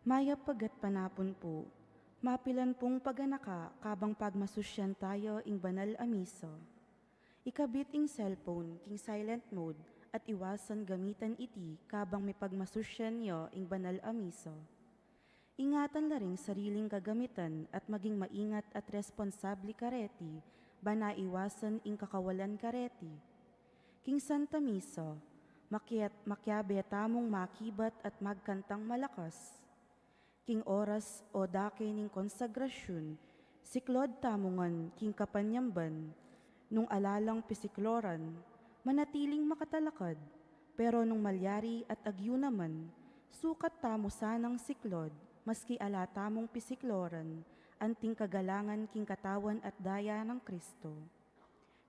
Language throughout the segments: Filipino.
Maya pagat panapon po, mapilan pong paganaka kabang pagmasusyan tayo ing banal a miso. Ikabit ing cellphone king silent mode at iwasan gamitan iti kabang may pagmasusyan nyo ing banal a miso. Ingatan la ring sariling kagamitan at maging maingat at responsabli kareti, bana iwasan ing kakawalan kareti. King Santa Misa, makyabe tamong makibat at magkantang malakas. King oras o dake ning konsagrasyon, siklod tamongan king kapanyamban, nung alalang pisikloran, manatiling makatalakad, pero nung malyari at agyo naman, sukat tamo sanang siklod, maski ala tamong pisikloran, anting kagalangan king katawan at daya ng Kristo.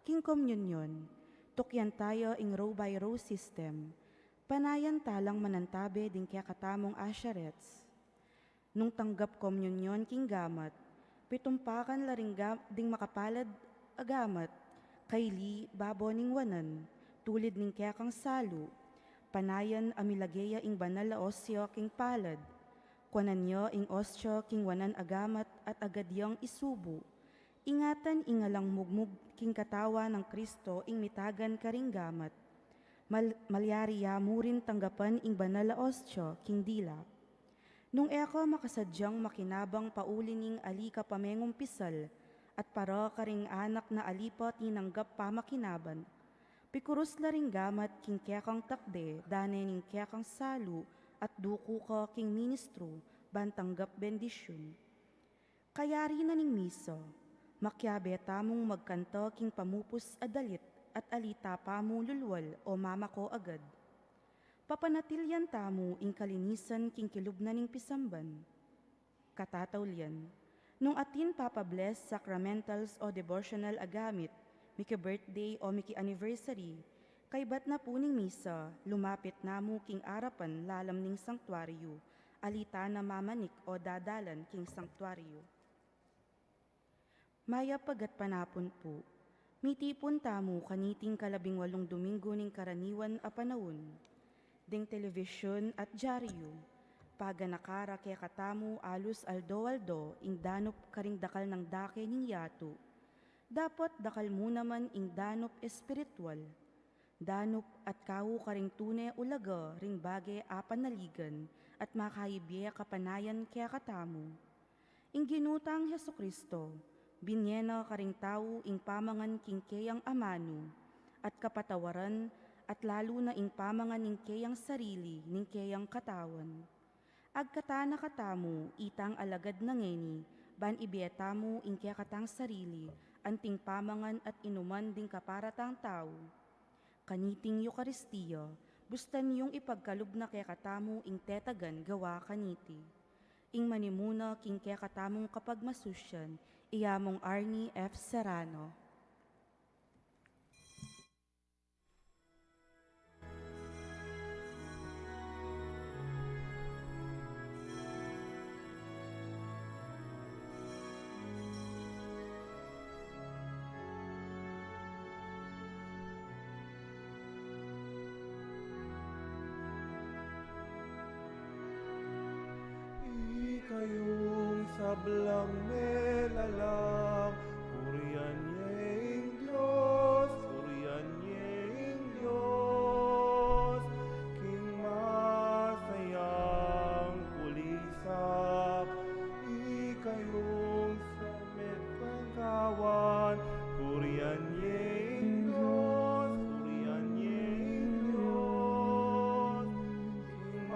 King Communion, tukyan tayo ing row by row system, panayan talang manantabe ding kaya katamong asharets. Nung tanggap komunyon king gamat, pitumpakan laring ding makapalad agamat, kayli babo ning wanan, tulid ning kaya kang salu, panayan amilageya ing banal la osyo king palad, kwanan nyo ing osyo king wanan agamat at agadyang isubo, ingatan ingalang mugmug king katawa ng Kristo ing mitagan karing gamat, malyari yamurin tanggapan ing banal la osyo king dila. Nung eko makasadyang makinabang paulining alika pamengong pisal, at para karing anak na alipa tinanggap pamakinaban, pikurus la ring gamat king kekang takde, dane ning kekang salu, at duku ka king ministro, bantanggap bendisyon. Kayari na ning miso, makyabe tamong magkanto king pamupus adalit, at alita pamo lulwal o mamako agad. Papanatilyan tamo ing kalinisan king kilubna ning pisamban. Katatawlyan, nung atin papabless sacramentals o devotional agamit, miki birthday o miki anniversary, kay bat na puning misa, lumapit namo king arapan lalam ning sanktuaryo, alita na mamanik o dadalan king sanktuaryo. Maya pagat panapon po, mitipon tamo kaniting 18 Domingo ning karaniwan a panahon, ding telebisyon at dyaryo, paganakara kaya katamu alus aldo-aldo ing danop karing dakal ng dake ning yato. Dapat dakal mo naman ing danop espiritual. Danop at kawu karing tune ulaga ring bage apanaligan at makaibye kapanayan kaya katamu. Ing ginutang Heso Kristo, binyena karing tao ing pamangan king kayang amano, at kapatawaran at lalo na ing pamangan ning kayang sarili ning kayang katawan. Agkatana katamu itang alagad na ngeni, ban ibietamu ing kaya katang sarili, anting pamangan at inuman ding kaparatang tao. Kaniting Eucharistia, bustan yung ipagkalub na kaya katamu ing tetagan gawa kaniti. Ing manimuna king kaya katamong kapag masusyan, iyamong Arnie F. Serrano. Kayong sablang melalang, purihan niyeng Diyos, purihan niyeng Diyos. King masayang kulisak, ikayong sa metpangkawan, purihan niyeng Diyos, purihan niyeng Diyos. King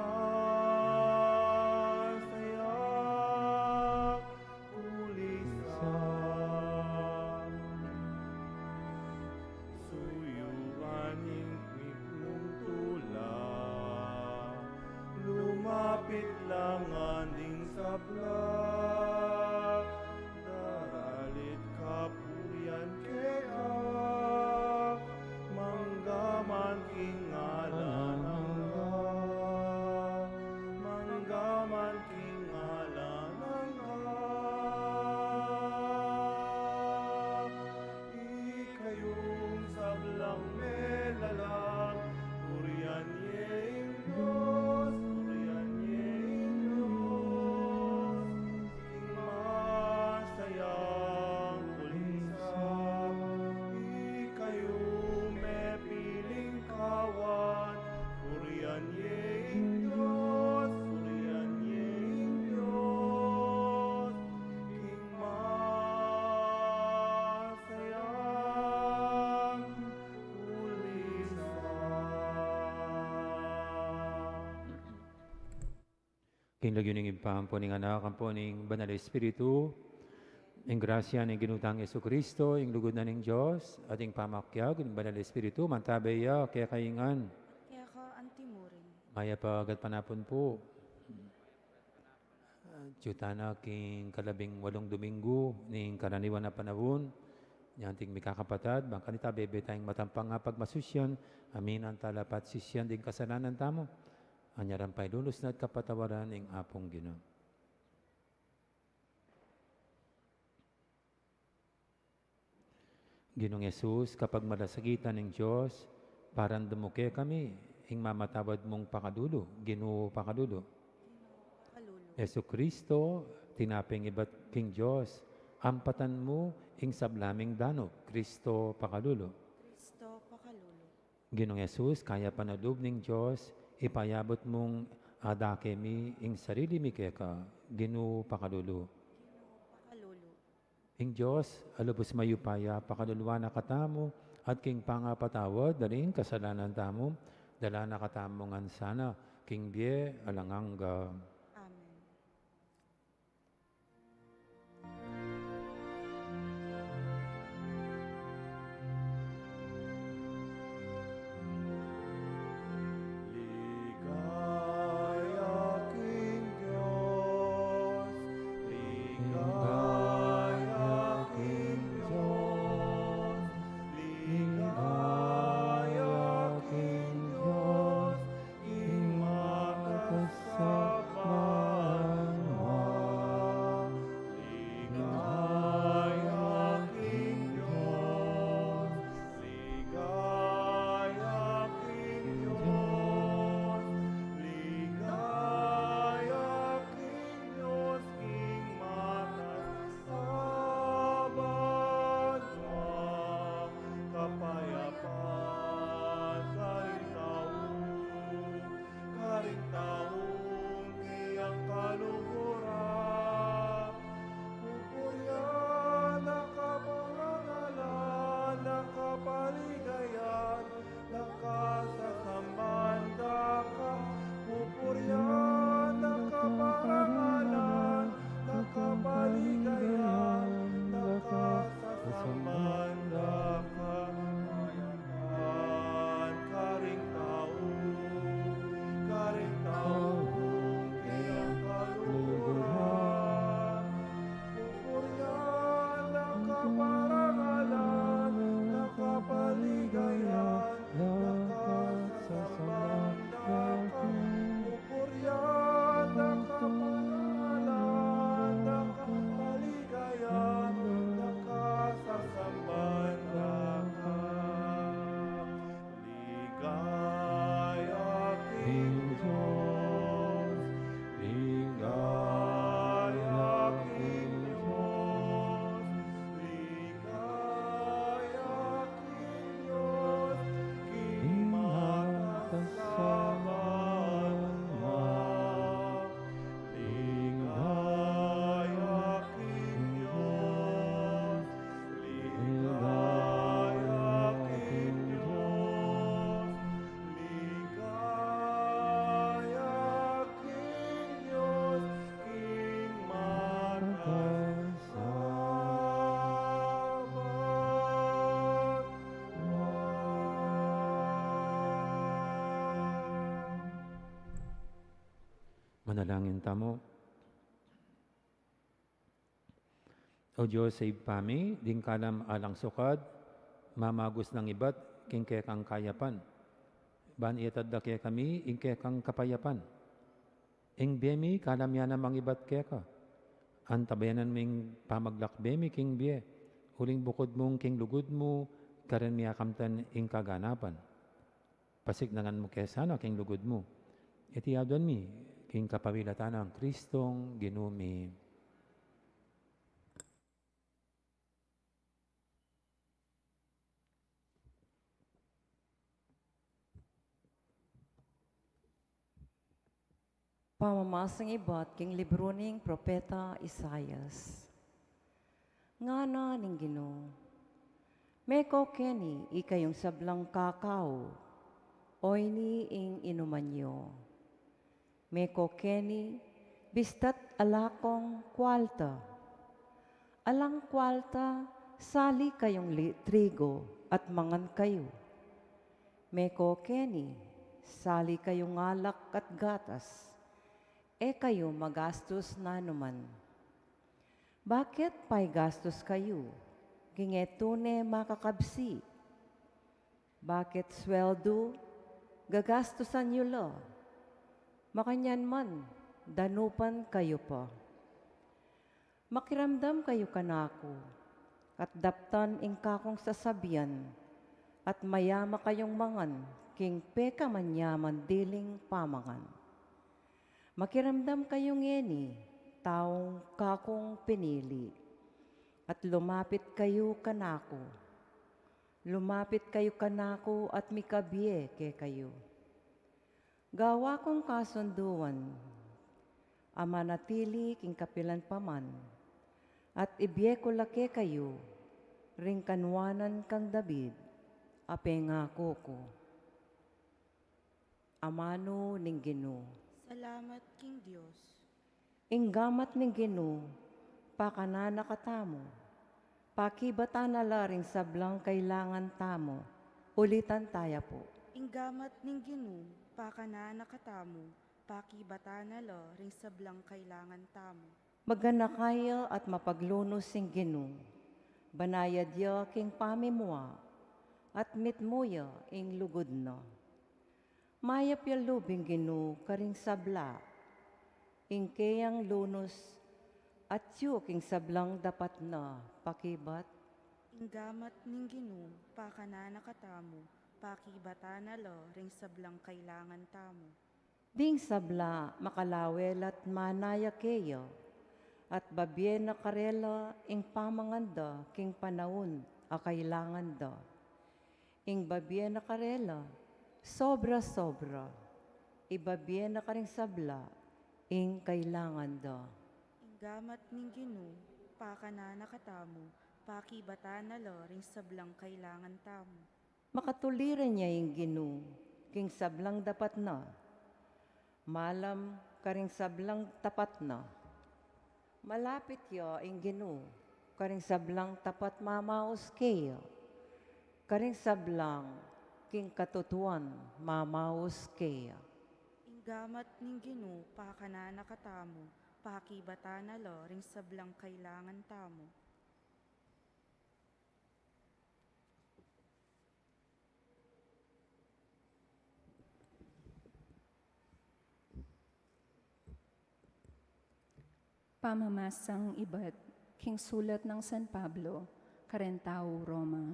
lumapit lang aning sabla, daralit kapurian kaya, manggaman king ngalan angga, manggaman king ngalan angga. Ikayong sablang melalang, purian niyeng Diyos, purian niyeng Diyos. Kinlagyo ning ipampo ning anak ang po ning Banal Espiritu, ing grasya ning ginutang Yesu Kristo, ing lugod na ning Dios, at ing pamakyag ing Banal Espiritu, mantabeya kaya kaingan. Kaya ka antimurin. Maya pagat panapon po. Tiyutana king kalabing 8 Domingo, ning karaniwan na panahon, nyanting may kakapatad, bang kanita bebe tayong matampang nga pagmasusyan, amin ang talapat sisyan din kasalanan tamo. Anyaran pa'y lulos na at kapatawaran ing apong Ginoo. Ginong Yesus, kapag malasagitan ng Diyos, parang dumuke kami, ing mamatawad mong pakadulo, Ginoo pakadulo. Pakalulu. Yesu Kristo, tinaping iba't king Diyos, ampatan mo ing sablaming danop, Kristo pakadulo. Kristo pakalulu. Ginong Yesus, kaya panadub ning Diyos, ipayabot mong adake mi ing sarili mi keka, Ginoo pakadulo. Pakalulu. Ing Diyos, alubos mayupaya, pakaluluwa na katamo, at king pangapatawad, daling kasalanan tamo, dala na katamo ngan sana, king bie alangangga. Amen. Ligaya king Diyos, ligaya king Diyos, ligaya king Diyos, king makasabanwa. Ligaya king Diyos, ligaya king Diyos, ligaya king Diyos, king makasabanwa. Kapayapaan karintaon kayang kaluguran. Pupuryan ang kapangalan ng kapaligayan, nakasasamban ka. Pupuryan ang kapangalan ng kapaligayan, nakasasamban ka. Kapayapaan karintaon kayang kaluguran. Pupuryan ang kaparangalan ng kapaligayan, nakasasambanda ka. Pupuryan ang kaparangalan ng kapaligayan, nakasasambanda ka. Ligaya king Diyos, ligaya king Diyos, ligaya king Diyos, king makasabanwa. Ligaya king Diyos, ligaya king Diyos, ligaya king Diyos, king makasabanwa. Manalangin tamo. O Diyos, save pami, ding kalam alang sukad, mamagos ng ibat, king kekang kayapan. Ban iatad da kaya kami, ing kekang kapayapan. Ing bemi, kalam yan namang ibat keka. Antabayanan ming pamaglakbemi, king bie. Huling bukod mong king lugod mo, karen miyakamtan ing kaganapan. Pasignangan mo kesana, king lugod mo. Iti adon mi, king kapawilatan ng Kristong ginumi. Pamamasang ibat king libro ning Propeta Isayas. Ngana ning Ginoo. Meko keni ikayong sablang kakao, oy ni ing inumanyo. Meko keni bistat alakong kwalta. Alang kwalta, sali kayong trigo at mangan kayo. Meko Kenny, sali kayong alak at gatas, kayo magastos na naman. Bakit pa'y gastos kayo? Gingetune makakabsi. Bakit sweldo? Gagastusan nyo lo. Makanyan man, danupan kayo pa. Makiramdam kayo kanako, at daptan ingkakong sasabian, at mayama kayong mangan, king peka manyaman diling pamangan. Makiramdam kayo ngeni, taong kakong pinili, at lumapit kayo kanako. Lumapit kayo kanako at mikabye ke kayo. Gawa kong kasunduan, amanatili king kapilan paman, at ibye ko lake kayo, ring kanwanan kang David, apengako ko. Amano ning Ginoo. Salamat king Diyos. Inggamat ning Ginoo, pakanana katamo, pakibata na laring sablang kailangan tamo, ulitan taya po. Inggamat ning Ginoo, pakana nakatamo, pakibata na lo, ring sablang kailangan tamo. Maganakaya at mapaglunos sing Ginoo, banayad ya king pamimwa, at mitmuya ing lugod na. Mayap ya lubing Ginoo karing sabla, ing kayang lunos, at yu king sablang dapat na pakibat. Inggamat ning Ginoo, pakana nakatamo, pakibata na lo, ring sablang kailangan tamo. Ding sabla makalawel at manaya keyo, at babye na karela ing pamanganda king panahon a kailangan da. Ing babye na karela, sobra-sobra, ibabye na karing sabla ing kailangan da. Inggamat ning Ginoo, pakana nakatamo, pakibata na lo, ring sablang kailangan tamo. Makatuliran niya yung Ginoo, king sablang dapat na. Malam karing sablang tapat na. Malapit ya yung Ginoo, karing sablang tapat mamaos kayo. Karing sablang king katutuan mamaos kayo. Inggamat ning Ginoo, pakana nakatamo, pakibata na lo, ring sablang kailangan tamo. Pamamasang iba't king sulat ng San Pablo, Carentao, Roma.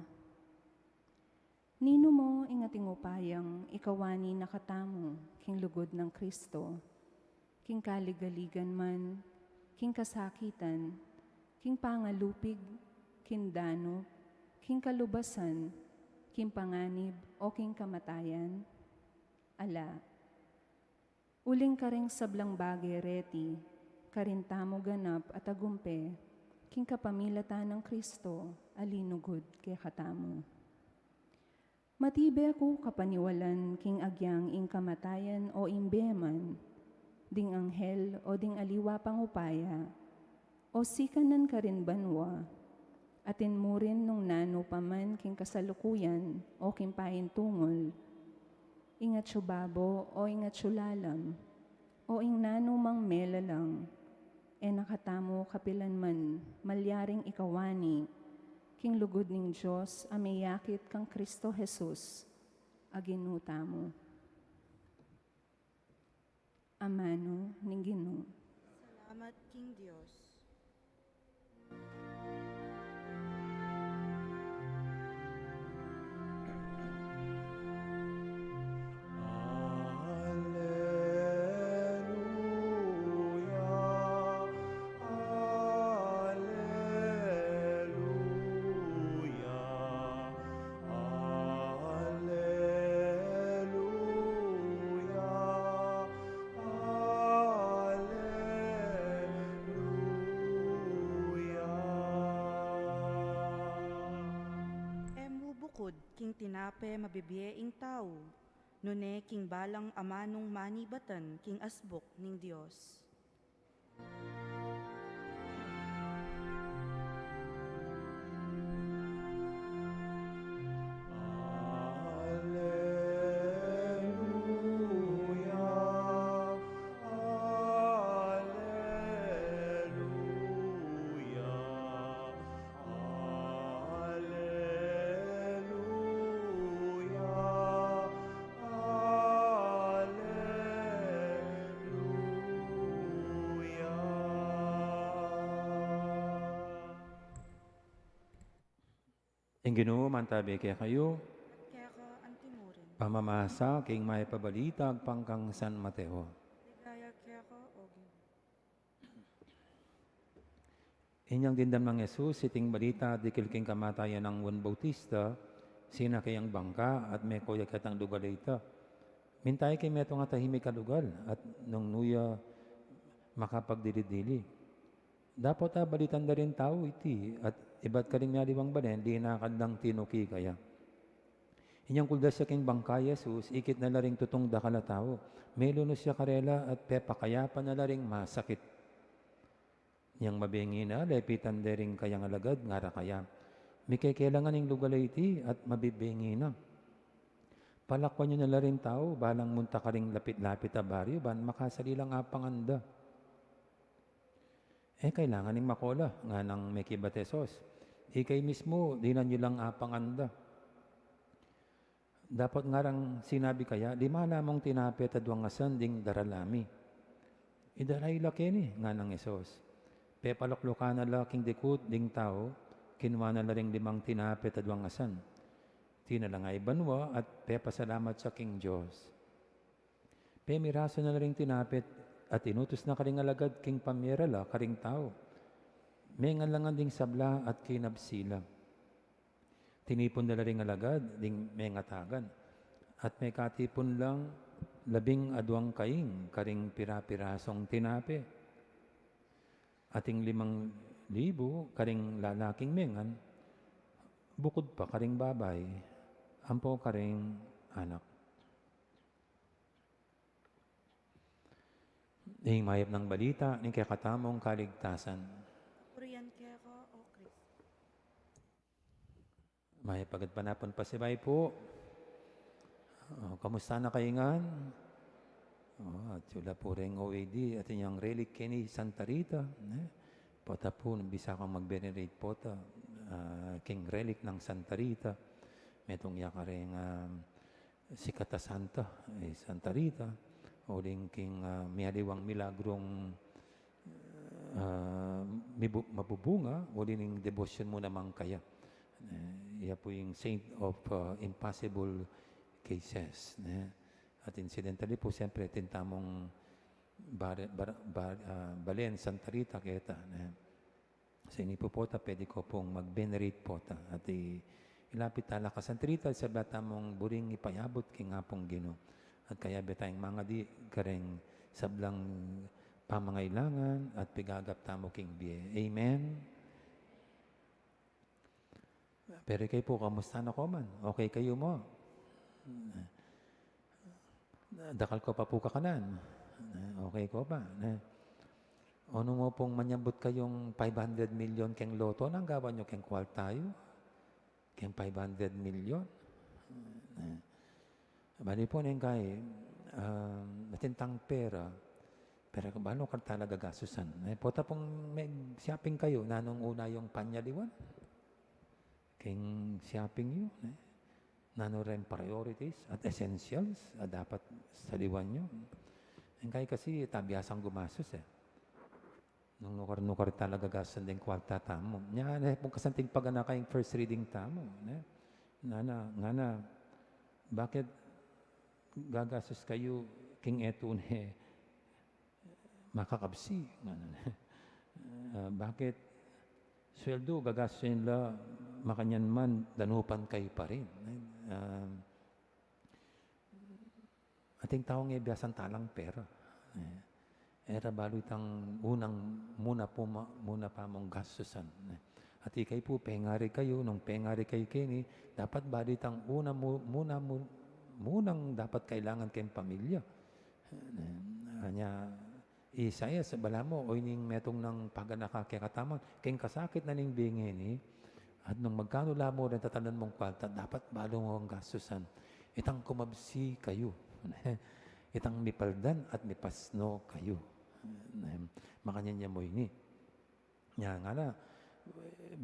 Nino mo ingating upayang ikawani nakatamo, king lugod ng Kristo, king kaligaligan man, king kasakitan, king pangalupig, king dano, king kalubasan, king panganib o king kamatayan. Ala, uling karing sablang bagay reti, karintamo ganap at agumpe, king kapamilatan ng Kristo, alinugod kay katamo. Matibe ako kapaniwalan king agyang ing kamatayan o imbeman, ding anghel o ding aliwa pangupaya, o sikanan ka rin banwa, atin mo rin nung nano paman king kasalukuyan o king pahintungol, ingat syubabo o ingat syulalam, o ing nano mang melalang, nakatamo kapilan man, malyaring ikawani, king lugod ning Diyos, amayakit kang Kristo Jesus, aginuta mo. Amano ning Ginoo. Salamat king Diyos. Bukod king tinape mabibiyeing tao, nune king balang amanong manibatan king asbok ning Dios. Alleluia, Alleluia, Alleluia, Alleluia. Ang Ginoo man tabi kaya kayo, At kaya ka antimurin. pamamasa king may pabalitag pangkang San Mateo. Ligaya kaya ka ogi. Inyang dindam ng Yesus, siting balita, dikil king kamatayan ng Juan Bautista, sina kayang bangka at may kuya katang dugalita. Mintay kay meto nga tahimik kalugal at nung nuya makapagdilidili. Dapat balitan na rin tao iti at iba't ka rin nga liwang balen, di nakadang tinuki kaya. Inyang kuldas siya king bangka Yesus, ikit na laring tutong dakala tao. Melunos siya karela at pepakayapan na laring masakit. Yang mabingi na, lepitan dering kayang alagad, ngara kaya. May kailangan ng lugalay iti at mabibingi na. Palakwan nyo na laring tao, balang munta ka ring lapit-lapit a baryo, ban makasalilang apanganda. Kailangan ng makola, nga ng may kibatesos. Ikay mismo, di na nyo lang apanganda. Dapat nga rang sinabi kaya, di malamang tinapit at wangasan ding daralami. Idaray laki ni, nga ng Esos. Pepaloklokan na laking dikut ding tao, kinuha na laring limang tinapit at wangasan. Tinalangay banwa at pepasalamat sa King Diyos. Pemiraso na laring tinapit at inutos na karing alagad king pamirala karing tao. May ngalangan ding sabla at kinabsila. Tinipon na ring alagad ding may ngatagan. At may katipon lang 12 kaing karing pirapirasong tinape. Ating 5,000 karing lalaking mengan, bukod pa karing babay, ampo karing anak. Ing mayap ng balita, ni kakatamong kaligtasan. Puriyan kaya ka o Kristo. Mayap agad panapon pasibay po. Kamusta na kaingan? At sila po rin OAD at inyong relic kini Santa Rita. Pota po, bisa kang mag-venerate po ta. King relic ng Santa Rita. Metong yaka rin sikata Santa, Santa Rita. O rin king miyaliwang milagrong mabubunga. O rin yung devotion mo naman kaya. Iya po yung Saint of Impossible Cases. At incidentally po, siyempre, tintamong Balen, Santa Rita, keta. Sa ini po ta, pwede ko pong mag-venerate po ta. At ilapit tala ka Santa Rita, sa bata mong buring ipayabot king nga pong Ginoo. At kaya betayong mga di kareng sablang pamangailangan at pigagap tamo king biye. Amen? Pero kayo po, kamusta na ko man? Okay kayo mo? Dakal ko pa po kakanan. Okay ko ba? Ano mo pong manyambot kayong 500 million keng loto, nang gawa nyo keng kwal tayo? Keng 500 million? Bali po neng kay, natintang pera, pero bano ka talaga gasusan? Pota pong may shopping kayo, nanong una yung panyaliwan? Keng shopping yun, nano rin priorities at essentials dapat sa liwan nyo. Kaya kasi tabiasang gumasos Nung nukar talaga gasan din kwarta tamo. Nya kung kasanting pagana kayong first reading tamo. Ngana, bakit gagasos kayo king eto makakabsi? Bakit sweldo gagasin la makanyan man danupan kayo pa rin? Ating taong biyasan talang pera. Era balo itang muna pa mong gastusan. At ikay po, pengari kayo, nung pengari kayo kini, dapat balo itang munang dapat kailangan kayong pamilya. Isaya sa bala mo, o ining metong ng paganaka kaya katamon, kayong kasakit na ning bingin at nung magkano lamo rin tatanan mong kwalta, dapat balo mo ang gastusan. Itang kumabsi kayo. Itang mipaldan at mipasno kayo. Makanya niya mo ini. Nga nga na,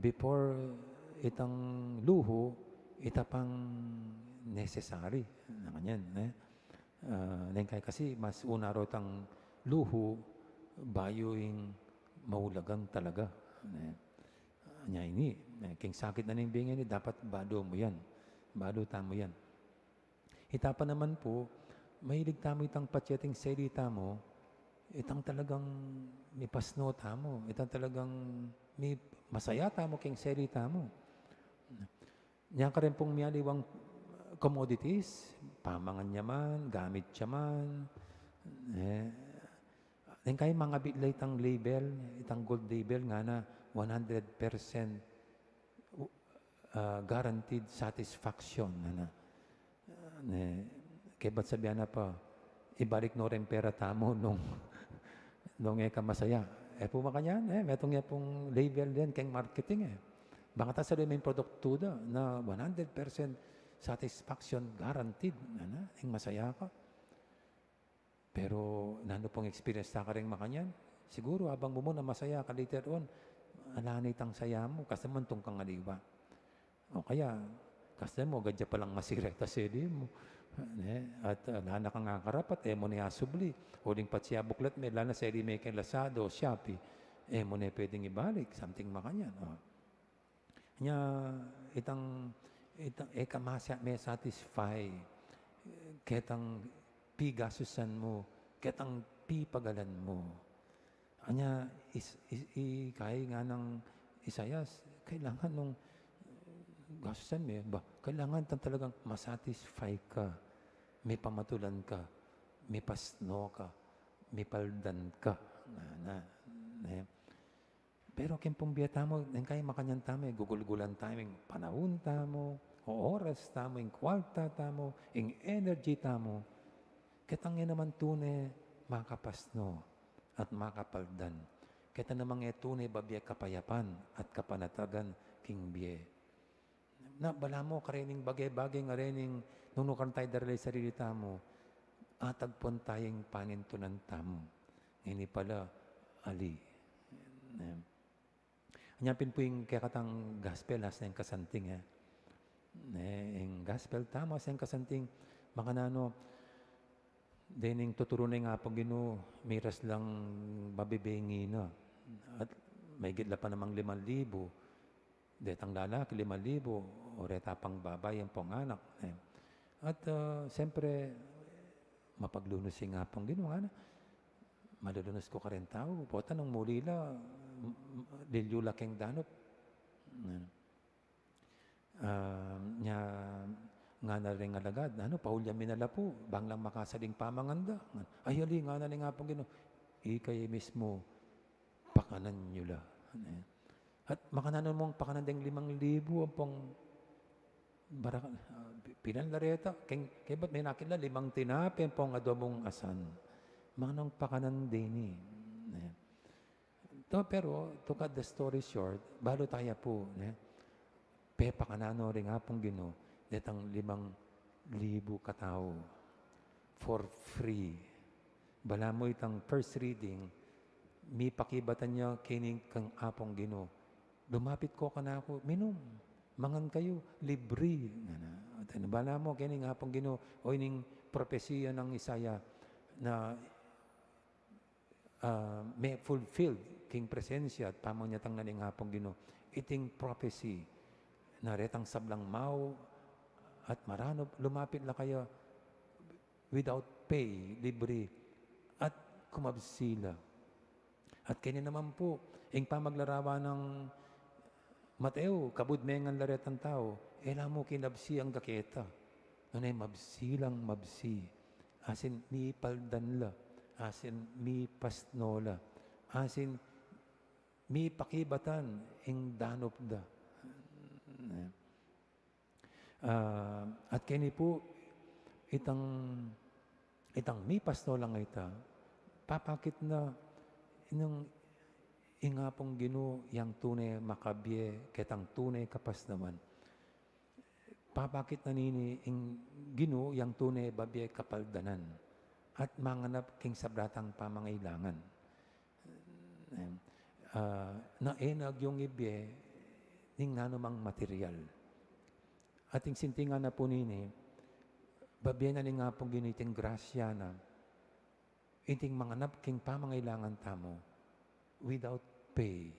before itang luho, itapang necessary. Nakanyan. Kaya kasi mas una ro tang luho, bayo yung maulagang talaga. Nya ini, king sakit na ning bingin, dapat bado mo yan. Bado tamo yan. Itapa naman po, mahilig tamo itang patyeting serita mo, itang talagang may pasno tamo, itang talagang may masaya tamo king serita mo. Nya ka rin pong miyaliwang commodities, pamangan niya man, gamit siya man, then kaya mga bitlay itang label, itang gold label nga na 100% guaranteed satisfaction. Kaya ba't sabihan na pa, ibalik no rin pera tamo nung eka masaya. Po makanya, metong nga pong label din keng marketing Baka ta sa may produkto da na 100% satisfaction guaranteed. Yung masaya ka. Pero nano pong experience ta ka rin makanyan, siguro habang mo na masaya ka later on, alanay tang saya mo, kasi man tong kang aliwa. O kaya, kasi mo, gadya palang masireta sili mo. At lana kang ngakarapat, mo na asubli. Huling patsiya buklat, may lana sili may kay Lazado, Shopee, mo na pwedeng ibalik, something makanyan. Nya, itang kamasya may satisfy, ketang pigasusan mo, ketang pipagalan mo. Anya, kaya nga ng Isayas, kailangan nung gastusan mo, kailangan talagang masatisfy ka, may pamatulan ka, may pasno ka, may paldan ka. Pero kempong biya tamo, kaya makanyan tamo, gugulgulan tamo, yung panahon tamo, o oras tamo, yung kwarta tamo, yung energy tamo. Kitang naman tunay makapasno at makapaldan. Kita namang tunay babiya kapayapan at kapanatagan king biye. Na bala mo karening bagay-bagay nga rening nunukan tayo daralay sarili tamo, atagpon tayong panintunan tamo. Ini pala ali. Anyapin po yung kakatang gospel as na yung kasanting. Yung gospel tamo as yung kasanting makanano dining tuturo na nga pag miras lang mabibengi na. At may gitla pa namang 5,000. Detang lalaki 5,000. O reta pang babay ang panganak. At siyempre, mapaglunos nga pong ginawa na. Malulunos ko ka rin tao. Pota nung mulila, lilyula keng danop. Nga na rin alagad, paulya minala po, bang lang makasaling pamanganda. Ay, ali, nga na rin nga pong ikay mismo, pakanan nyo la. At makanan mong pakanan ding 5,000, ang pong pinanlareta, kaya ba't may nakila, 5 tinapi, ang pong adobong asan. Manong pakanan din pero, to cut the story short, balo tayo po, pakanano rin nga pong detang 5,000 katao for free. Bala mo itang first reading, may pakibatan niya kining kang apong lumapit ko ka na ako, minum, mangan kayo, libre. Bala mo kining apong o ining propesiya ng Isaya na may fulfilled king presensya at pamang niya tang naning apong iting prophecy na retang sablang mau at marano, lumapit na kayo without pay, libre, at kumabsila. At kanya naman po, yung pamaglarawa ng Mateo, kabudmengan laret ang tao, mo kinabsi ang gaketa. Nanay, mabsilang mabsi. Asin, mi paldanla. Asin, mi pasnola. Asin, mi pakibatan, ing danop da. At kini po itang mi pasto lang ita papakit na inong ingapong Ginoo yang tunay makabye ketang tunay kapas naman. Papakit na nini ing Ginoo yang tunay babye kapaldanan at manganap king sabratang pamangailangan. Na enag yung ibye ning nanumang material. At ing sintingan na po nini, babye na ni nga pong giniting grasya na iting manganap king pamangailangan tamo without pay.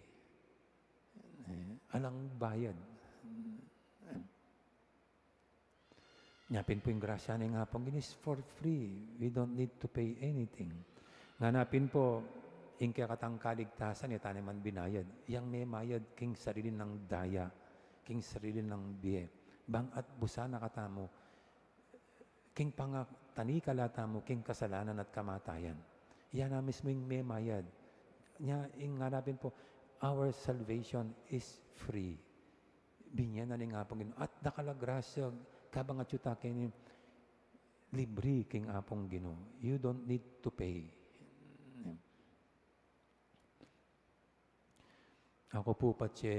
Alang bayad. Nyapin po yung grasya ni nga pong ginis for free. We don't need to pay anything. Nganapin po, ing kaya katang kaligtasan, itani man binayad. Yang may mayad, king sarili ng daya, king sarili ng biye. Bang at busana katamo, king pangatani kalatamo, king kasalanan at kamatayan. Yan na mismo yung may mayad. Nya, ing nganapin po, our salvation is free. Binyan na ni nga pong Ginoo. At nakalagrasya, kabang at yuta kayo libre king apong Ginoo. You don't need to pay. Ako po patse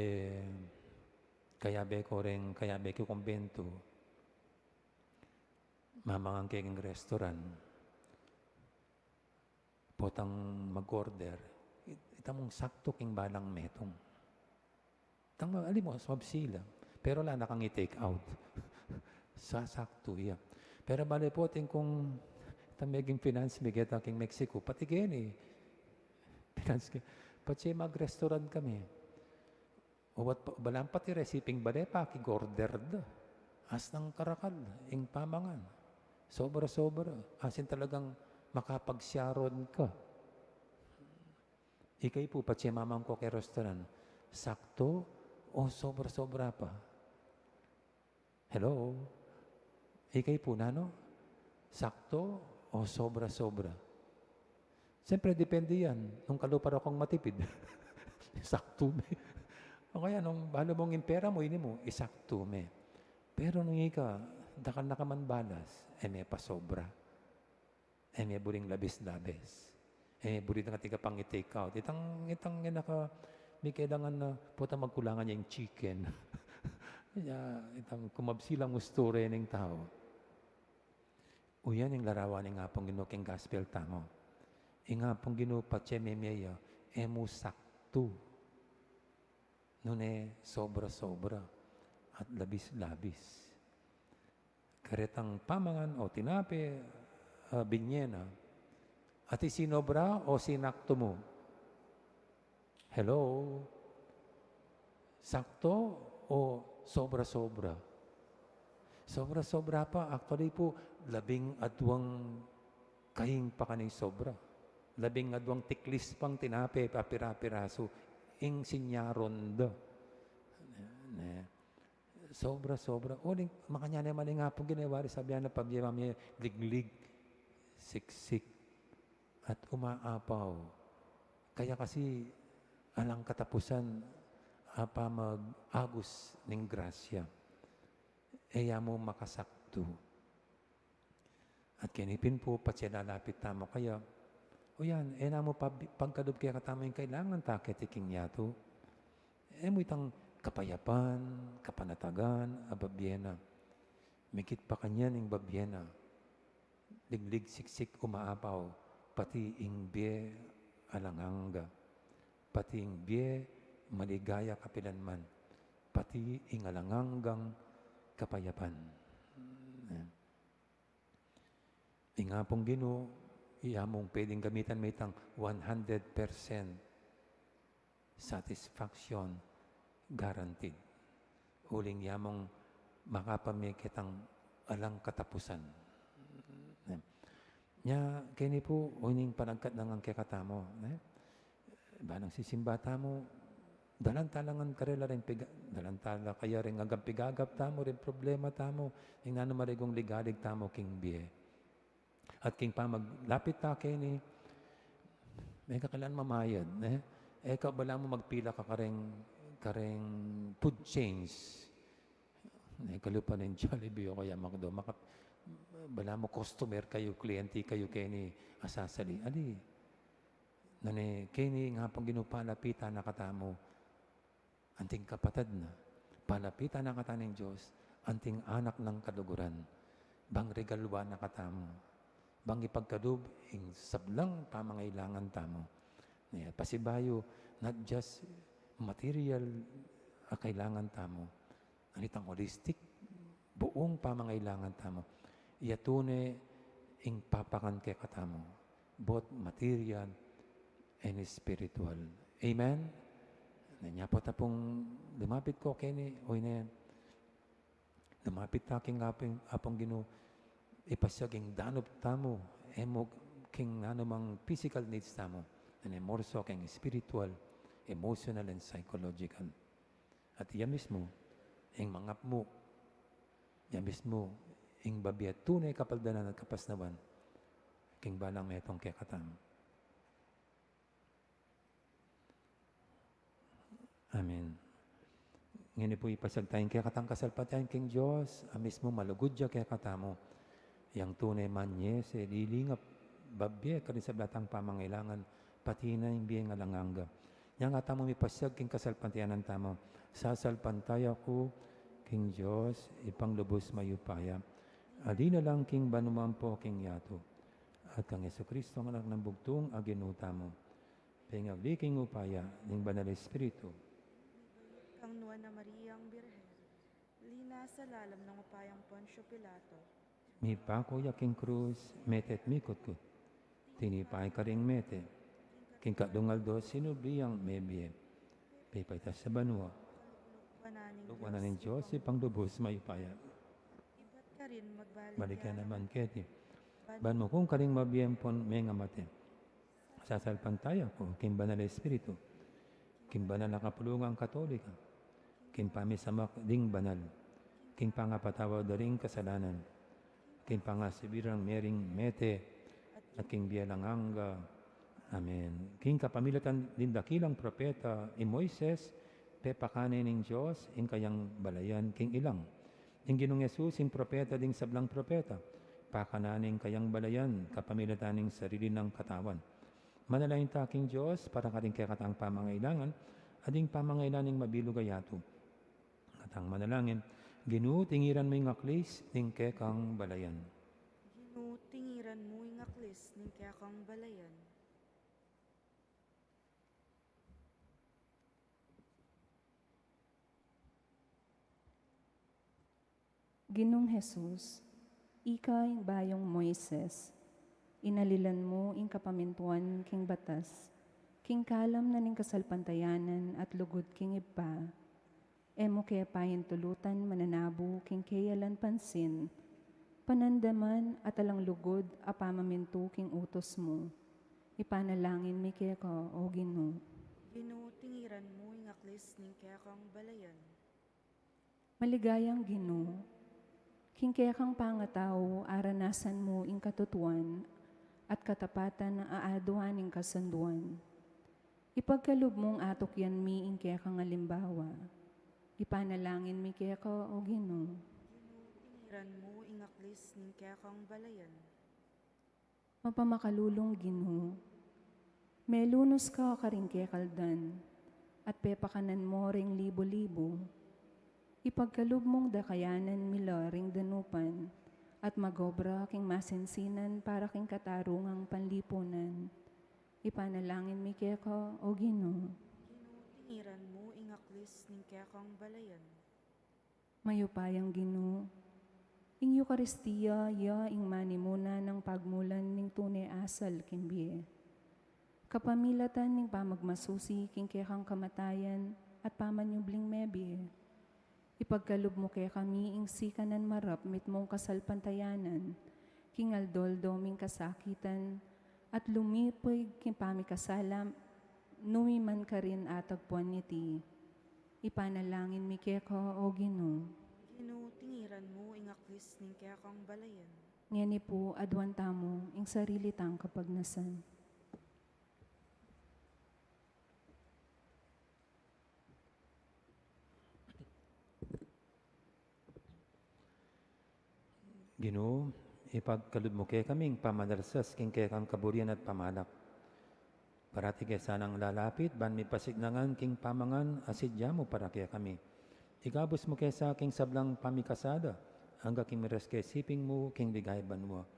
kayabe ko kumbento. Mamangang keng restaurant. Potang mag-order. Itamong sakto king balang metong. Alim mo, swab sila. Pero wala na kang i-take out. Sasakto iya. Pero bali po ting kung tameging finance migeta king Mexico, pati gini. Finance pati mag-restaurant kami. O wat balang pati resiping bale pa kig-order da. As ng karakal, ing pamangan. Sobra-sobra. Asin talagang makapagsiyaron ka. Ikay po pati mamang ko kay restaurant. Sakto o sobra-sobra pa. Hello? Ikay po na, no? Sakto o sobra-sobra? Siyempre, depende yan. Nung kalupar akong matipid, sakto me. O kaya, nung balo mong impera mo, ini mo, isakto me. Pero nung ika, dakal na ka man balas, may pasobra. May buring labis-labis. May buring na katika pang i-take out. Itang yan naka, may kailangan na puta magkulangan niya yung chicken. Itang kumabsilang gusto rin ng tao. O yan yung larawan ng ngapong Ginoo king gospel tamo. Yung ngapong Ginoo patse memeya, emu sakto. Nune sobra-sobra at labis-labis. Karetang pamangan o tinape, binyena, at isinobra o sinakto mo. Hello? Sakto o sobra-sobra? Sobra-sobra pa. Actually po, 12 kahing pa kanay sobra. 12 tiklis pang tinape, papira-piraso. Ing sinyaron da. Sobra-sobra. O, makanya naman nga po ginawari, sabihan na pabiyama niya, liglig, siksik, at umaapaw. Kaya kasi, alang katapusan, apa mag-agos ng grasya. Eya mo makasakto. At kinipin po, pati lalapit tamo. Kaya, o yan, na mo pagkadob kaya katamo yung kailangan takit iking yato. Mo itang kapayapan, kapanatagan, ababyena. Mikit pa kanya ng babyena. Liglig, siksik, umaapaw. Pati ing biye, alanganga. Pati ing biye, maligaya kapilanman. Pati ing alanganggang kapayapan. Nga pong Ginoo, mong pwedeng gamitan may itang 100% satisfaction guaranteed. Uling yamong makapamikitang alang katapusan. Nya, kini po, uning panagkat ng ang kekatamo. Banang sisimba tamo, dalantalangan karela rin, dalantala kaya rin agam pigagap tamo rin problema tamo, yung nanumarigong ligalig tamo king biye. At king pa maglapit ta kini, may kakalan mamayad. Ikaw bala mo magpila ka kareng food chains. Kalupa ng Jollibee o kaya Macdo. Bala mo customer kayo, kliyente kayo kini asasali. Ali, Nani, kini nga pong ginupalapitan na katamo, anting kapatid na, palapitan na kata ng Diyos, anting anak ng kaluguran, bang regalwa na katamo, bang ipagkadub, ing sablang pamangailangan tamo. Pasibayo, not just material a kailangan tamo, anitang holistic, buong pamangailangan tamo. Iyatune ing papakan kay katamo, both material and spiritual. Amen? Nanya po tapong lumapit ko kini, o na yan. Lumapit ta king apong gino, ipasaging danop tamo, emo king anumang physical needs tamo, and more so king spiritual, emotional, and psychological. At yan mismo, ing mangap mo, yan mismo, ing babiat tunay kapaldanan at kapasnawan, king balang metong kay katamo. Amen. Ngayon po ipasagtayin kaya katang kasalpatayan king Diyos, mismo malugod dya kaya katamo. Yang tunay man yes, lilingap, babye ka rin sa batang pamangailangan, pati na yung biyeng alanganga. Yang atamo ipasag king kasalpatayan ng tamo, sasalpantaya ko, king Diyos, ipanglubos mayupaya. Adi na lang king banuman po king yato. At kang Yesu Kristo ang anak ng bugtong aginuta mo. Pingagli king upaya, ning banal Espiritu, Kang Nuwa na Mariang Birhen, lina sa lalam ng upayang Poncio Pilato, mi pako yaking krus, metet mikutkut. Tinipay ka ring mete. King kadungal do sinubiyang mebye. Pipaytas sa banwa. Lugwanan ng Diyos, ipangdubos mayupaya. iba't ka rin magbalik Balikan naman keti. Ban mo kung karing mabiyempon may nga mate. Sasalpantaya ko, king banal Espiritu. King banal na kapulungang katolika. King pamisamak ding banal. King pangapatawa daring kasalanan. King pangasibirang mering mete. At king bialanganga. Amen. King kapamilatan din dakilang propeta Moises, pepakanin ng Diyos, ing kayang balayan, king ilang. Ing Ginong Yesus, ing propeta ding sablang propeta, pakananing kayang balayan, kapamilatan ng sarili ng katawan. Manalayin ta, king Diyos, para ka rin kaya katang pamangailangan, ading pamangailaning mabilugayato. At ang manalangin, ginutingiran mo yung aklis, ding kekang balayan. ginutingiran mo yung aklis ng kaya kang balayan. Ginong Jesus, ikay bayong Moises, inalilan mo ing kapamintuan king batas, king kalam na ning kasalpantayanan at lugod king ipa, emo kaya payin tulutan mananabu king kayalan pansin, panandaman at alang lugod apamamintu king utos mo, ipanalangin mi kaya ka o Ginoo. Ginutingiran mo yung aklis ng kaya kang balayan. Maligayang Ginoo, king kaya kang pangatao, aranasan mo ing katutuan at katapatan na aaduan ing kasanduan. Ipagkalub mong atok yan mi ing kaya kang alimbawa. Ipanalangin mi kaya ka o Ginoo. Ginutingiran mo yung aklis ng kaya kang balayan. Mapamakalulong Ginoo, melunos ka karing kaya kaldan at pepakanan mo ring libo-libo. Ipagkalub mong dakayanan mila ring danupan at magobra king masinsinan para king katarungang panlipunan. Ipanalangin mi kaya ka o Ginoo. Ginutingiran mo yung aklis ng kaya kang balayan. Mayupayang Ginoo, ing Eucharistia ya ing manimuna ng pagmulan ning tunay asal kimbiye. Kapamilatan ning pamagmasusi king kaya kang kamatayan at pamanyubling mebiye. Ipagkalub mo kaya kami ing sikanan marap mit mong kasalpantayanan, king aldoldo ming kasakitan, at lumipoy king pamikasalam, numiman ka rin atagpuan niti. Ipanalangin mi kaya ka o Ginoo. Ginutingiran mo yung aklis ng kaya kang balayan. Ngani po adwan tamo ing sarili tang kapagnasan. Ginoo, ipagkalod mo kaya kaming pamadarsas king kaya kang kaburian at pamalak. Parati kaya sanang lalapit, ban mi pasignangan king pamangan, asidya mo para kaya kami. Igabos mo kaya sa aking sablang pamikasada, hangga king miras kaya siping mo, king ligay banwa.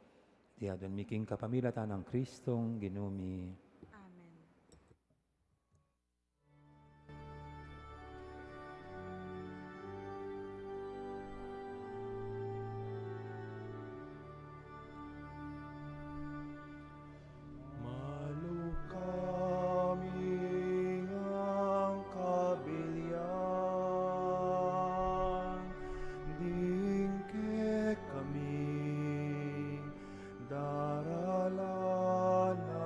Tiyadon mi king kapamilatan ng Kristong ginumi. Amen. Malukami ang kabilyan, dingke kami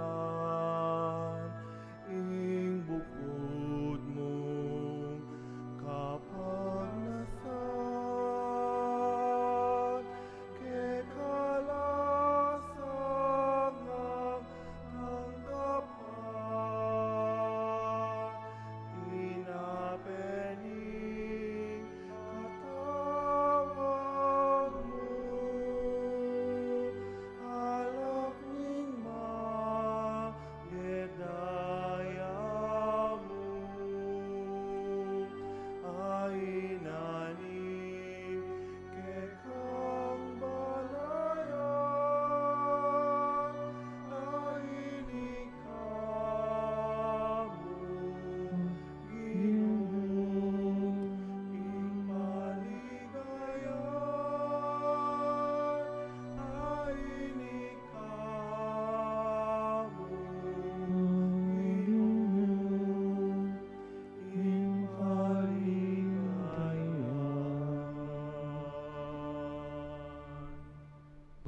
daralanan, ing bukod mong kapagnasan, ke kalasang ang tanggapan, tinapening katawan mo, alak ning magedaya mo, ay naning kekang balayan, ay nikamu Ginoo, impaligayan, ay nikamu Ginoo, impaligayan.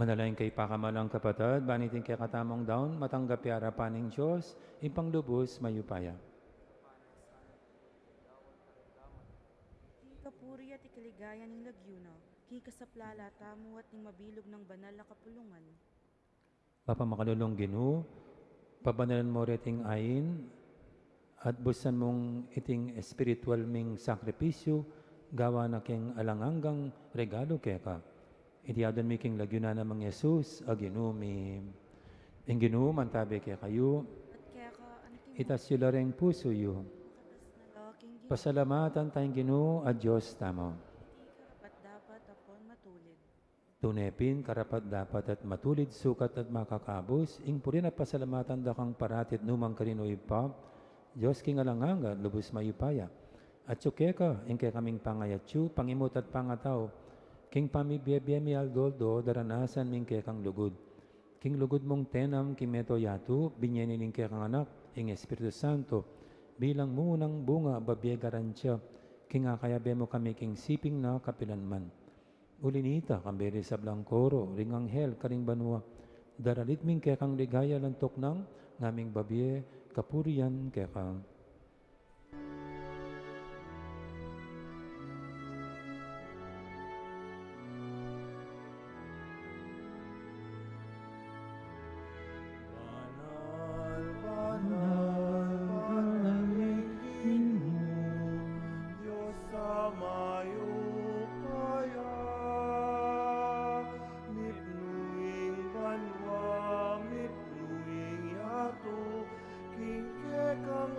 Manalain kay pakamalang kapatid, banitin kay katamong daon, matanggap harapan ng Diyos, ipanglubos mayupaya. Ti kapuri at ikaligayan ng lagyuna, ki kasaplala tamo at ning mabilog ng banal na kapulungan. Mapamakalulong Ginoo, pabanalan mo reting ayin, at busan mong iting spiritual ming sakripisyo, gawa na king alanganggang regalo keka. Itiyadon mi king lagyuna na mga Yesus, aginumi. Ang Ginoo, mantabi kaya kayo, At kaya ka anakim itas sila ring puso yu. katas na laking Ginoo, Pasalamatan tayong Ginoo at Diyos tamo. ti karapat dapat apon matulid. Tunepin, karapat dapat at matulid, sukat at makakabos, ing purin at pasalamatan da kang paratit numang karinoy pa, Diyos king alanganga, lubos mayupaya. At sukeka, ing kaya kaming pangayatsu, pangimot at pangataw, king pamibiyemi aldoldo, daranasan ming kaya kang lugod. King lugod mong tenam, kimeto yatu, binyenin ing kaya kang anak, ing Espiritu Santo, bilang munang bunga, babye garansya, king akayabe mo kami king siping na kapilanman. Ulinita, kamberi sa blangkoro, ring anghel, karing banwa, daralit ming kaya kang ligaya lantok ng ngaming babye, kapurian kaya kang. Banal, banal, banal Ginoo, Diyos sa mayupaya, mitnuing banwa, mitnuing yato, king kekang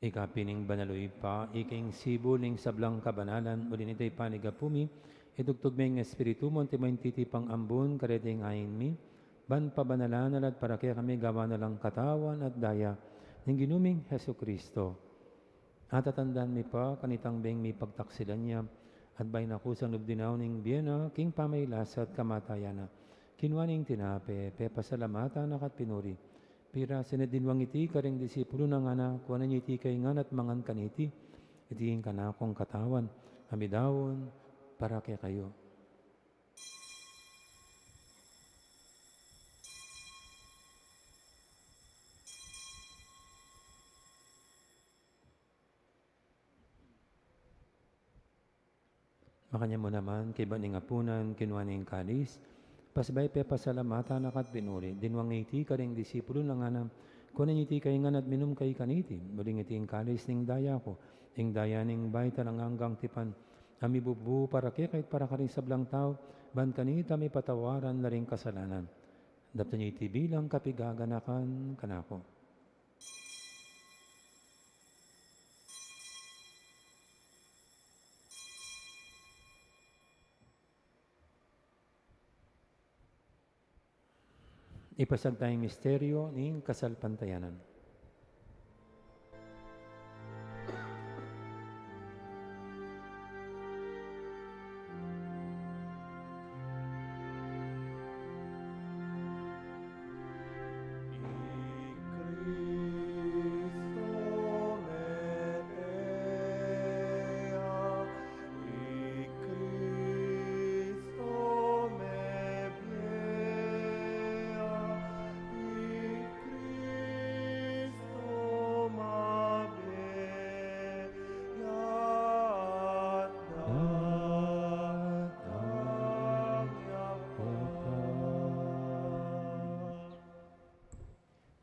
Ikapining banaloy pa, iking sibuling sablang kabanalan, ulinitay panigapumi, idugtog may espiritu mo, timoy titipang ambon, kareting ayin mi, ban pabanalan at para kaya kami gawa na lang katawan at daya, ng ginuming Heso Kristo. At tatandaan mi pa, kanitang beng mi pagtaksilan niya, at bay nakusang lubdinaw ning biyena, king pamaylasa at kamatayana. Kinwaning tinape, pepasalamatan akat pinuri. Pira sinadinwang iti karing disipulo ng anak, kuwanan niyo iti kay ngan at mangan kaniti, itiing kanakong katawan, amidawon, para kay kayo. Makanya mo naman, kay baning apunan, kinwaning kalis, pasbay pe pasalamatan akat pinuri, dinwang iti karing disipulo ng anam, kunan iti kay ngan at minum kay kaniti, muling iti kalis ning daya ko, ing daya ning bay talang hanggang tipan, ami bubu para kay kahit para karing sablang tao, ban kanita may patawaran na ring kasalanan. Dapto niya iti bilang kapigaganakan kanako. Ipasag tayong misteryo ng kasalpantayanan.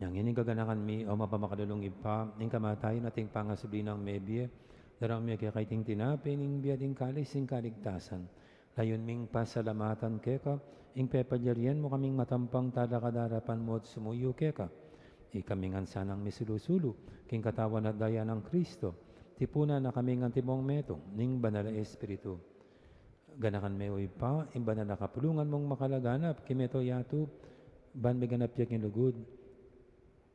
Yang ini gaganakan mi o mapamakadulong ipa, ning kamatayan ating pangasubli ng mebye, darang mi kaiting tinapi, ning biyading kalis, ning kaligtasan. Layon ming pasalamatan keka, ing pepadyarian mo kaming matampang talakadarapan mo at sumuyo keka. Ikamingan sanang misilusulu, king katawan at daya ng Kristo, tipuna na kaming antimong metong, ning banal na espiritu. Ganakan may ipa, ing banal na kapulungan mong makalaganap, kimeto yatu, ban may ganap yak yung lugod,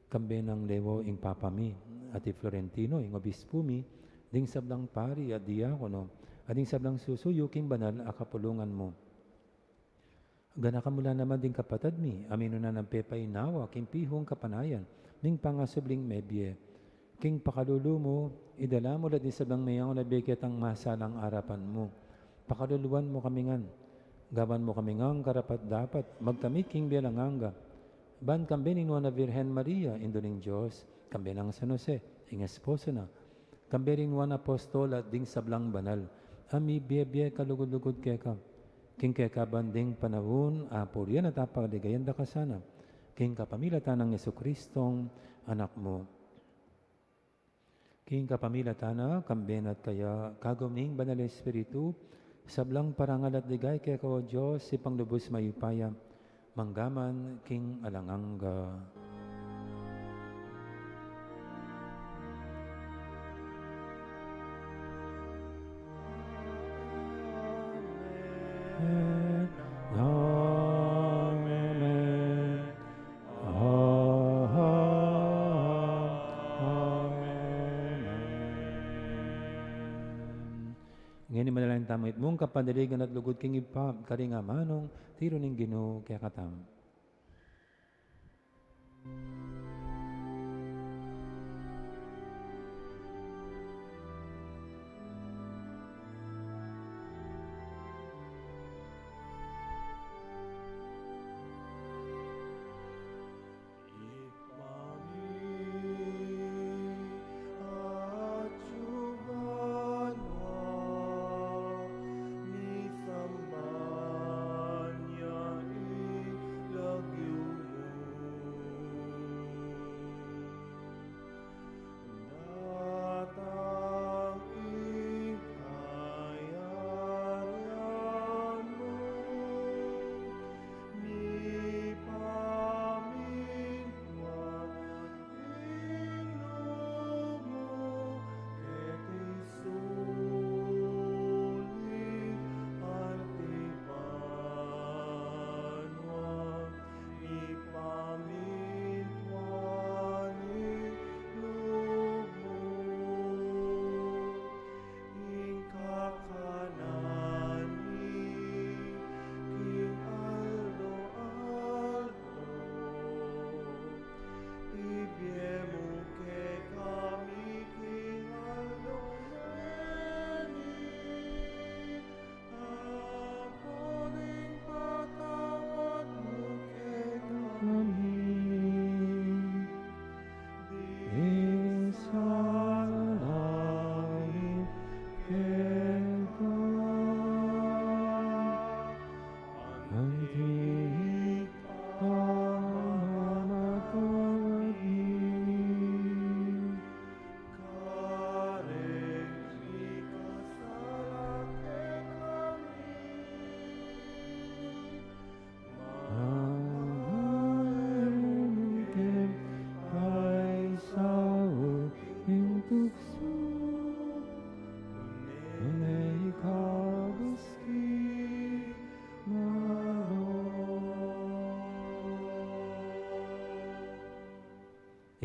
kambe ng lewo ing papami, ati Florentino ing obispo mi, ding sablang pari at diakono, at ding sablang susuyo king banal akapulungan mo. Gana ka mula naman ding kapatad mi, amino na ng pepay nawa, king pihong kapanayan, ding pangasubling mebye. King pakalulu mo, idala mo la din sablang mayang na bigit ang masalang arapan mo. Pakaluluan mo kamingan, gawan mo kamingang karapat dapat, magtamit king bialanganga. Ban kambe ni Nuana Virgen Maria, Indoning Diyos, kambe ng San Jose, ing esposo na, kambe rin Nuana Apostol at ding sablang banal, ami biye kalugod-lugod keka, king keka banding panahon, apuryan at apagaligayan da kasana, king kapamilatan ng Yesukristong anak mo. King kapamilatan na, kambe at kaya kagumning banal espiritu, sablang parangal at ligay keka o Diyos, si panglubos mayupaya, manggaman king alanganga. Amen. Amen. Ngayon manalangin tamit mong kapandaligan at lugod king ipa, karinga manong, tiro ning Ginoo kaya katam.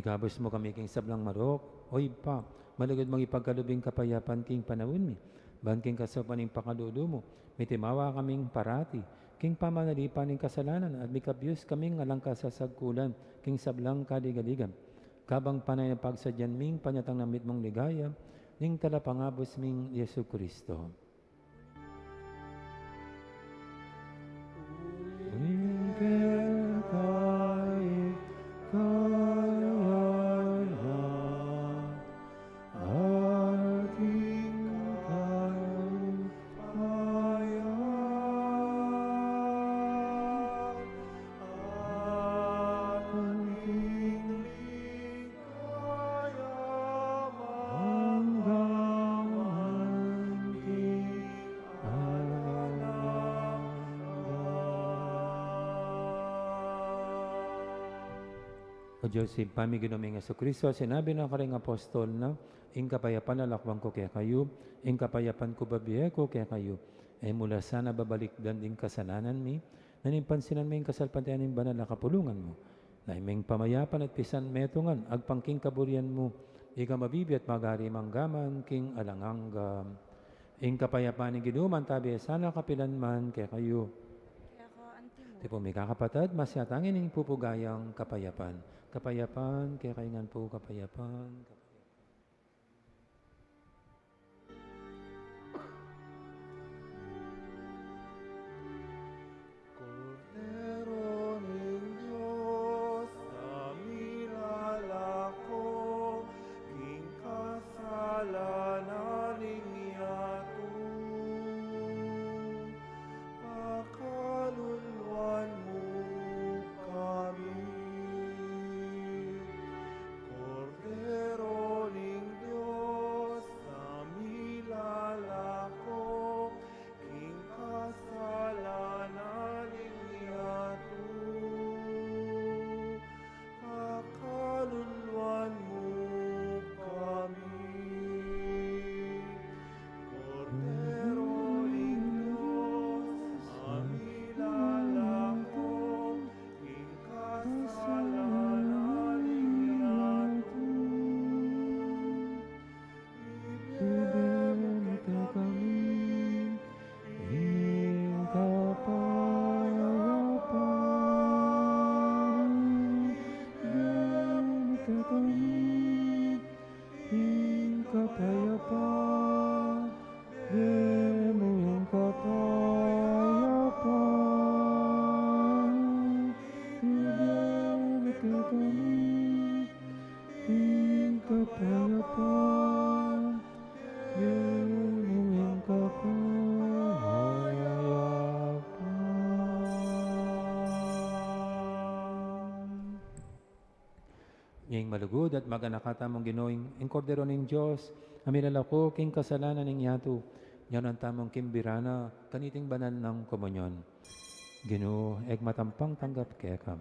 Igabos mo kami king sablang marok, oy pa, malagod mong ipagkalubing kapayapan king panawin mi, ban king kasapaning pakadudo mo, mitimawa kaming parati, king pamanalipan ng kasalanan, at mikabyos kaming alang kasasagkulan, king sablang kadigaligan. Kabang panay na pagsadyan ming panyatang namit mong ligaya, ning talapangabos ming Yesu Kristo. O Diyos, si pamiginoming Yesu Kristo, sinabi ng karing apostol na, ing kapayapan na lakwang ko kaya kayo, ing kapayapan ko babiye ko kaya kayo, ay mula sana babalik dan ing kasananan mi, nanimpansinan mi ing kasalpantian ng banal na kapulungan mo, na iming pamayapan at pisan metungan, agpangking kaburian mo, ika mabibi at magari manggaman, king alangangga, ing kapayapan ng ginuman tabi, sana kapilan man kaya kayo. Kaya ko, antimo, Di po may kakapatid, masyatangin ng pupugayang kapayapan. Kapayapan, kaya kaingan po, kapayapan. Cordero ng Diyos, sa milalako, king kasalanan yato. Pakaluluan mo kami. Cordero ng Diyos, sa milalako, king kasalanan yato. Pakaluluan mo kami. Cordero ng Diyos, sa milalako, king kasalanan yato. Ibigay ka kami, ing kapayapan. Ibigay ka kami, ing kapayapan. Ibigay mo yung kapayapan. Ibigay ka kami, ing kapayapan. Ngayong malugod at maganakata mong ginoing ang kordero ng Diyos, aminala ko king kasalanan ng yato, yan ang tamang kimbirana, kaniting banal ng komunyon. Ginoo, eg matampang tanggap kekam.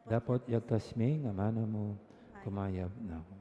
Dapat yagkas mi nga mana mo, kumayab na ako.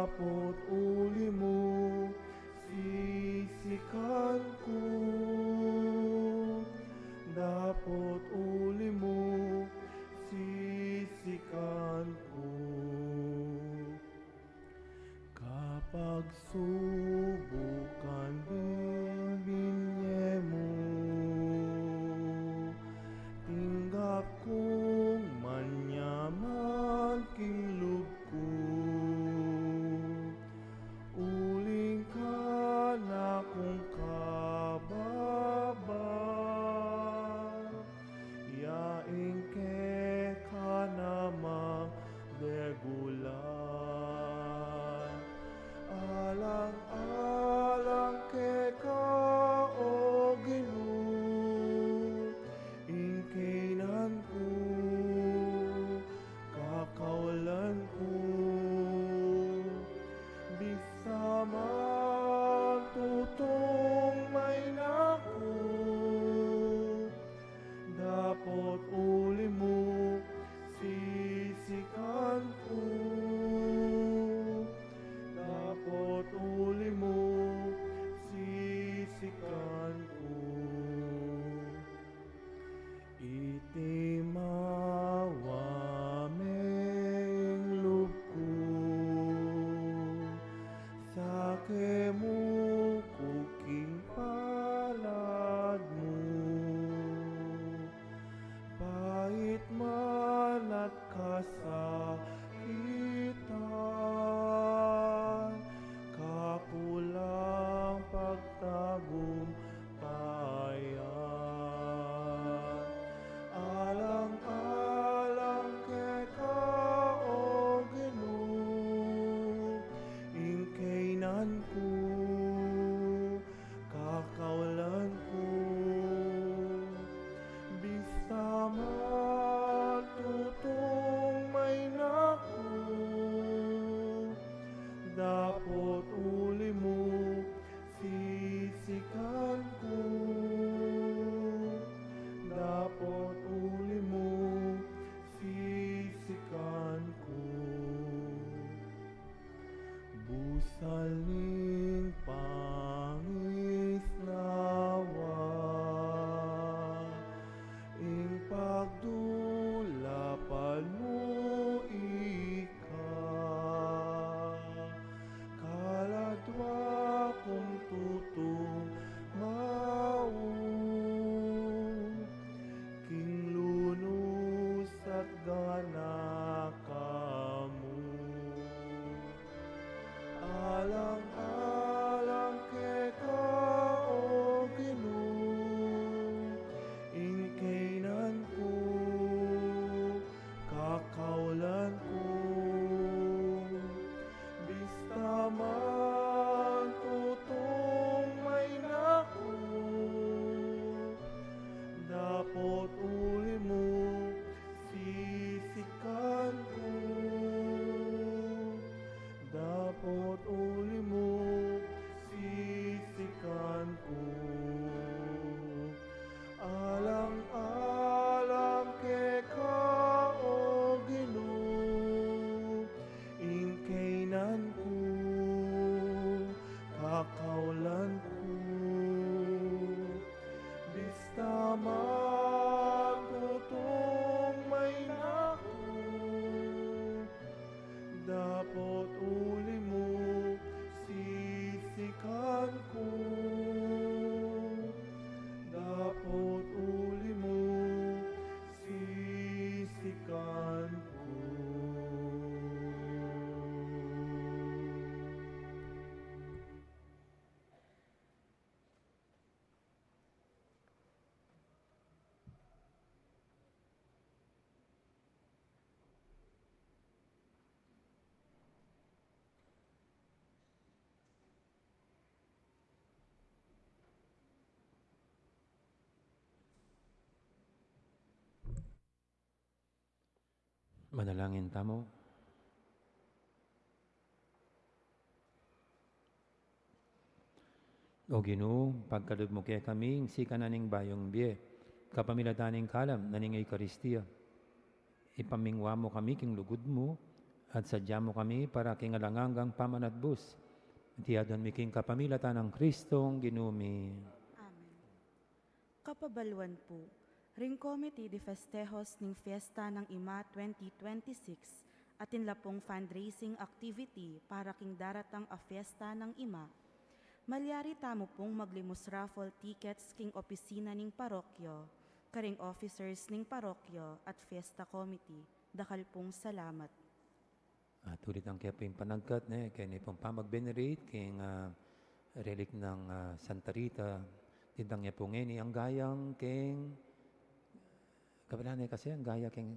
Dapot uli mo, sisikan ko. Dapot uli mo, sisikan ko. Kapag subukan binbinye mo, tinggap kong manyaman kinloob ko. Uling ka na kung kababa, yaing ke ka na magdegula. Alang-alang ke ka o Ginoo, ingkenan ko, kakawalan ko. Bisa man tutong may nako, dapot uli mo, sisikan ko. Dapot uli mo, sisikan ko. Iti mawaming loob ko, sa kemo kuking palad mo. Pahit man at kasakitan, kakulang pagtagumpayan. Alang-alang ke ka o Ginoo, ingkenan ko, kakawalan ko. Bisa man tutong may nako, dapot uli mo, sisikan ko. Dapot uli mo, sisikan ko. Busaling pangis nawa, ing pagdulapan mo ika. Kaladwa kong tutong mau, king lunos at gana kamo. Alang-alang ke ka o Ginoo, ingkenan ko, kakawalan ko. Bista man tutong may nako, dapot uli mo, sisikan ko. Dapot uli mo, sisikan ko. Alang-alang ke ka o Ginoo, ingkenan ko, kakawalan ko. Bista man tutong may nako, dapot uli mo, sisikan ko. Dapot uli mo, sisikan ko. Manalangin tamo. O Ginoo, pagkalod mo kaya kami, sika na ning bayong biye, kapamiladaning kalam na ning Eucharistia. Ipamingwa mo kami king lugod mo, At sadya mo kami para kingalangangang pamanatbus. Tiyadon mi king kapamilatan ng Kristong ginumi. Amen. Kapabaluan po, Ring Committee de Festejos ning Fiesta ng Ima 2026 at inlapong fundraising activity para king daratang a Fiesta ng Ima. Malyari tamo pong maglimos raffle tickets king opisina ning parokyo, karing officers ning parokyo at Fiesta Committee. Dakal pong salamat. At ulit ang kaya po yung panagkat, kaya ni pong pamag-venerate, king relic ng Santa Rita, tindang niya po ngayon, ang gayang king, kabila na kasi, ang gaya king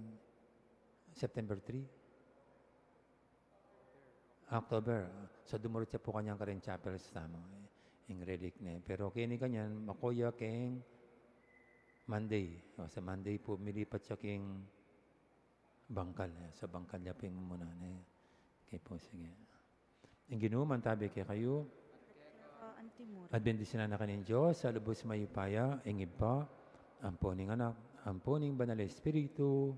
September 3. October. So dumurot siya po kanyang karen chapels tamo, yung relic niya. Pero kaya ni kanyan, makoya king Monday. O, sa Monday po, milipat siya king bangkal. Sa bangkal niya po yung muna. Okay po, sige. Yung ginuman tabi kay kayo, Antimur. at bendisyon na kanin Diyos, sa lubos mayupaya, ingib pa, amponing anak, amponing banal Espiritu,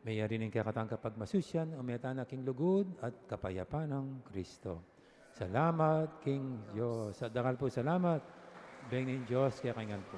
may rin kaya katang kapag masusyan, umiatan na king lugod at kapayapan ng Kristo. Salamat, King Diyos. At dakal po salamat, Bengin Diyos, kaya kanyan po.